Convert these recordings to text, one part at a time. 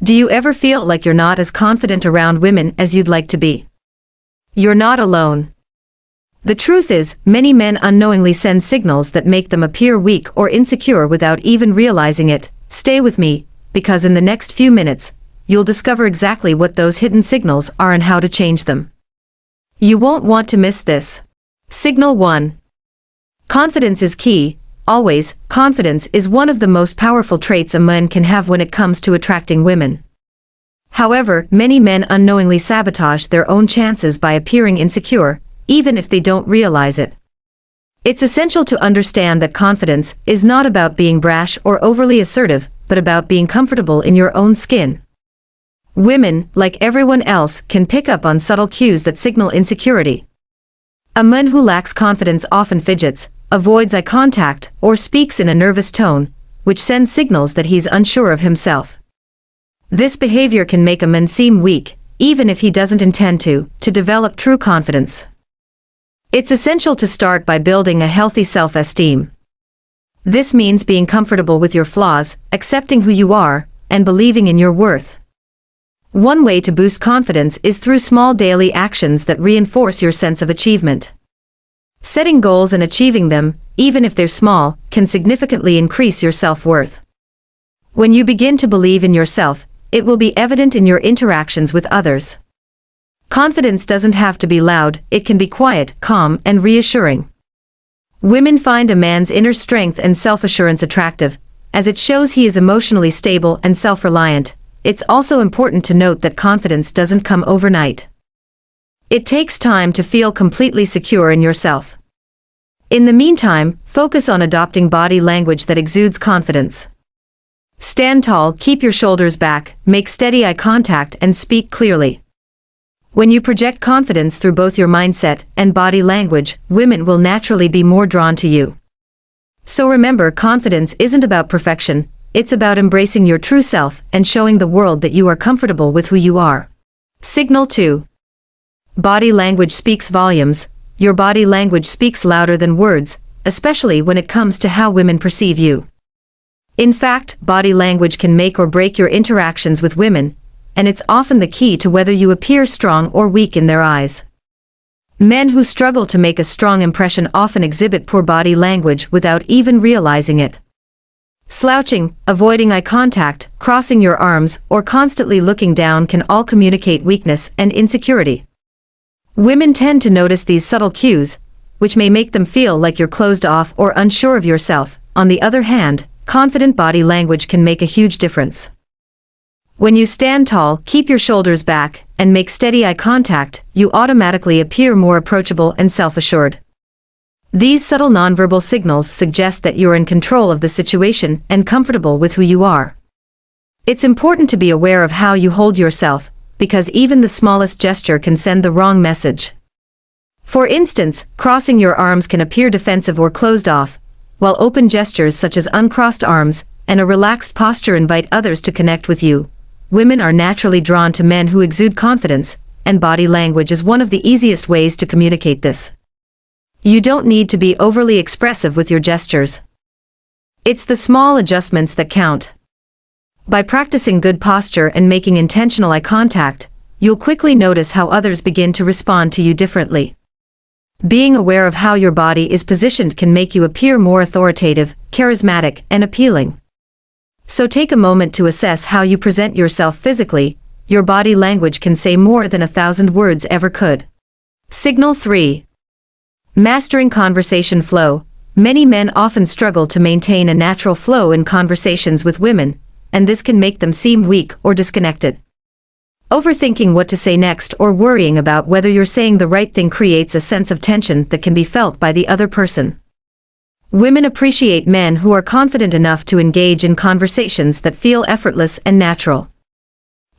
Do you ever feel like you're not as confident around women as you'd like to be? You're not alone. The truth is, many men unknowingly send signals that make them appear weak or insecure without even realizing it. Stay with me, because in the next few minutes, you'll discover exactly what those hidden signals are and how to change them. You won't want to miss this. Signal 1. Confidence is key. Always, confidence is one of the most powerful traits a man can have when it comes to attracting women. However, many men unknowingly sabotage their own chances by appearing insecure, even if they don't realize it. It's essential to understand that confidence is not about being brash or overly assertive, but about being comfortable in your own skin. Women, like everyone else, can pick up on subtle cues that signal insecurity. A man who lacks confidence often fidgets, avoids eye contact, or speaks in a nervous tone, which sends signals that he's unsure of himself. This behavior can make a man seem weak, even if he doesn't intend to develop true confidence. It's essential to start by building a healthy self-esteem. This means being comfortable with your flaws, accepting who you are, and believing in your worth. One way to boost confidence is through small daily actions that reinforce your sense of achievement. Setting goals and achieving them, even if they're small, can significantly increase your self-worth. When you begin to believe in yourself, it will be evident in your interactions with others. Confidence doesn't have to be loud, it can be quiet, calm, and reassuring. Women find a man's inner strength and self-assurance attractive, as it shows he is emotionally stable and self-reliant. It's also important to note that confidence doesn't come overnight. It takes time to feel completely secure in yourself. In the meantime, focus on adopting body language that exudes confidence. Stand tall, keep your shoulders back, make steady eye contact, and speak clearly. When you project confidence through both your mindset and body language, women will naturally be more drawn to you. So remember, confidence isn't about perfection, it's about embracing your true self and showing the world that you are comfortable with who you are. Signal 2. Body language speaks volumes. Your body language speaks louder than words, especially when it comes to how women perceive you. In fact, body language can make or break your interactions with women, and it's often the key to whether you appear strong or weak in their eyes. Men who struggle to make a strong impression often exhibit poor body language without even realizing it. Slouching, avoiding eye contact, crossing your arms, or constantly looking down can all communicate weakness and insecurity. Women tend to notice these subtle cues, which may make them feel like you're closed off or unsure of yourself. On the other hand, confident body language can make a huge difference. When you stand tall, keep your shoulders back, and make steady eye contact, you automatically appear more approachable and self-assured. These subtle nonverbal signals suggest that you're in control of the situation and comfortable with who you are. It's important to be aware of how you hold yourself, because even the smallest gesture can send the wrong message. For instance, crossing your arms can appear defensive or closed off, while open gestures such as uncrossed arms and a relaxed posture invite others to connect with you. Women are naturally drawn to men who exude confidence, and body language is one of the easiest ways to communicate this. You don't need to be overly expressive with your gestures. It's the small adjustments that count. By practicing good posture and making intentional eye contact, you'll quickly notice how others begin to respond to you differently. Being aware of how your body is positioned can make you appear more authoritative, charismatic, and appealing. So take a moment to assess how you present yourself physically. Your body language can say more than 1,000 words ever could. Signal 3. Mastering conversation flow. Many men often struggle to maintain a natural flow in conversations with women, and this can make them seem weak or disconnected. Overthinking what to say next or worrying about whether you're saying the right thing creates a sense of tension that can be felt by the other person. Women appreciate men who are confident enough to engage in conversations that feel effortless and natural.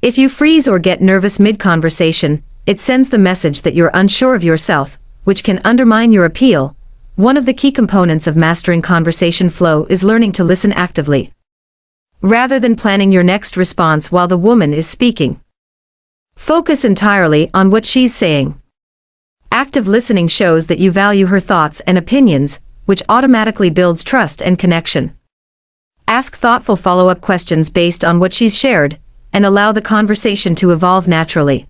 If you freeze or get nervous mid-conversation, it sends the message that you're unsure of yourself, which can undermine your appeal. One of the key components of mastering conversation flow is learning to listen actively, rather than planning your next response while the woman is speaking. Focus entirely on what she's saying. Active listening shows that you value her thoughts and opinions, which automatically builds trust and connection. Ask thoughtful follow-up questions based on what she's shared, and allow the conversation to evolve naturally.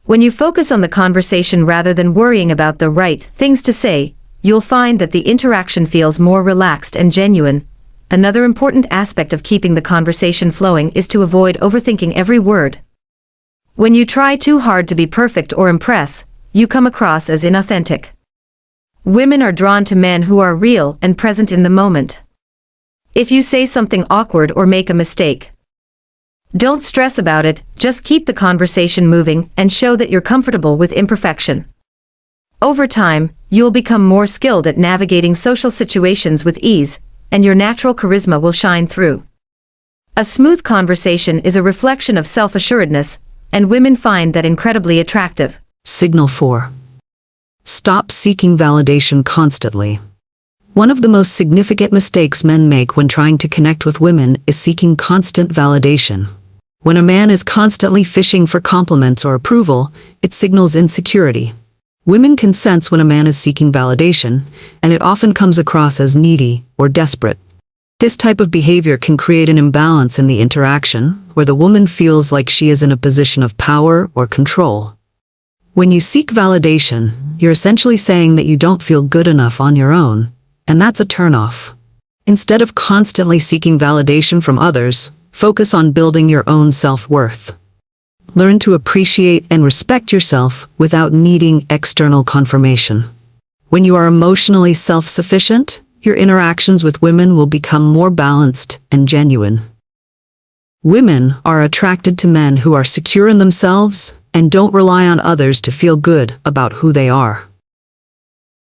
When you focus on the conversation rather than worrying about the right things to say, you'll find that the interaction feels more relaxed and genuine. Another important aspect of keeping the conversation flowing is to avoid overthinking every word. When you try too hard to be perfect or impress, you come across as inauthentic. Women are drawn to men who are real and present in the moment. If you say something awkward or make a mistake, don't stress about it, just keep the conversation moving and show that you're comfortable with imperfection. Over time, you'll become more skilled at navigating social situations with ease, and your natural charisma will shine through. A smooth conversation is a reflection of self-assuredness, and women find that incredibly attractive. Signal 4. Stop seeking validation constantly. One of the most significant mistakes men make when trying to connect with women is seeking constant validation. When a man is constantly fishing for compliments or approval, it signals insecurity. Women can sense when a man is seeking validation, and it often comes across as needy or desperate. This type of behavior can create an imbalance in the interaction, where the woman feels like she is in a position of power or control. When you seek validation, you're essentially saying that you don't feel good enough on your own, and that's a turnoff. Instead of constantly seeking validation from others, focus on building your own self-worth. Learn to appreciate and respect yourself without needing external confirmation. When you are emotionally self-sufficient, your interactions with women will become more balanced and genuine. Women are attracted to men who are secure in themselves and don't rely on others to feel good about who they are.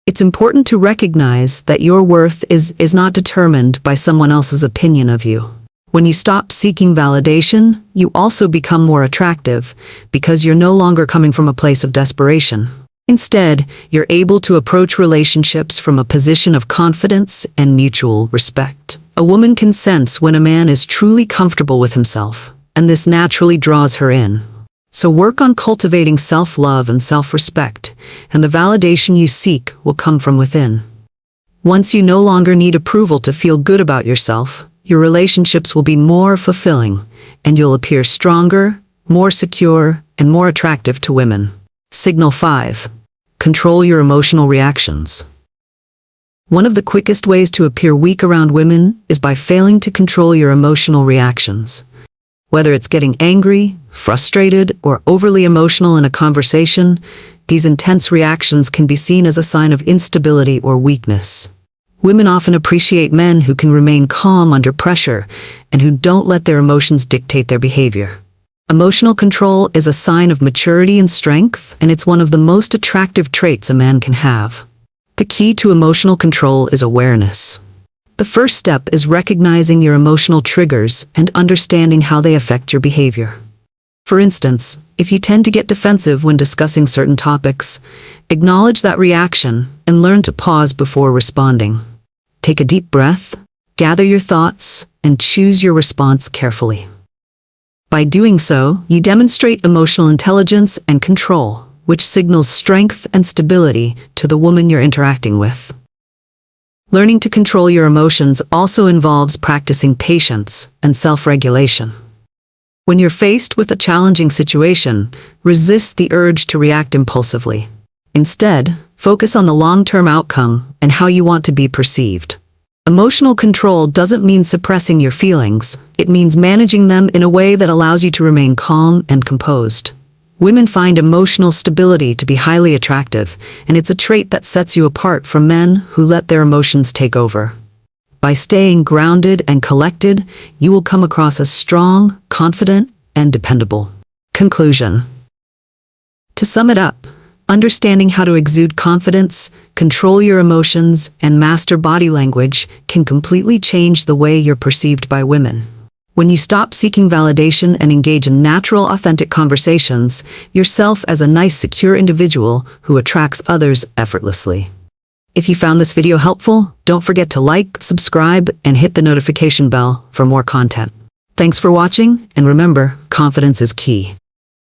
It's important to recognize that your worth is not determined by someone else's opinion of you. When you stop seeking validation, you also become more attractive because you're no longer coming from a place of desperation. Instead, you're able to approach relationships from a position of confidence and mutual respect. A woman can sense when a man is truly comfortable with himself, and this naturally draws her in. So work on cultivating self-love and self-respect, and the validation you seek will come from within. Once you no longer need approval to feel good about yourself, your relationships will be more fulfilling, and you'll appear stronger, more secure, and more attractive to women. Signal 5. Control your emotional reactions. One of the quickest ways to appear weak around women is by failing to control your emotional reactions. Whether it's getting angry, frustrated, or overly emotional in a conversation, these intense reactions can be seen as a sign of instability or weakness. Women often appreciate men who can remain calm under pressure and who don't let their emotions dictate their behavior. Emotional control is a sign of maturity and strength, and it's one of the most attractive traits a man can have. The key to emotional control is awareness. The first step is recognizing your emotional triggers and understanding how they affect your behavior. For instance, if you tend to get defensive when discussing certain topics, acknowledge that reaction and learn to pause before responding. Take a deep breath, gather your thoughts, and choose your response carefully. By doing so, you demonstrate emotional intelligence and control, which signals strength and stability to the woman you're interacting with. Learning to control your emotions also involves practicing patience and self-regulation. When you're faced with a challenging situation, resist the urge to react impulsively. Instead, focus on the long-term outcome and how you want to be perceived. Emotional control doesn't mean suppressing your feelings, it means managing them in a way that allows you to remain calm and composed. Women find emotional stability to be highly attractive, and it's a trait that sets you apart from men who let their emotions take over. By staying grounded and collected, you will come across as strong, confident, and dependable. Conclusion. To sum it up, understanding how to exude confidence, control your emotions, and master body language can completely change the way you're perceived by women. When you stop seeking validation and engage in natural, authentic conversations, you're self as a nice, secure individual who attracts others effortlessly. If you found this video helpful, don't forget to like, subscribe, and hit the notification bell for more content. Thanks for watching, and remember, confidence is key.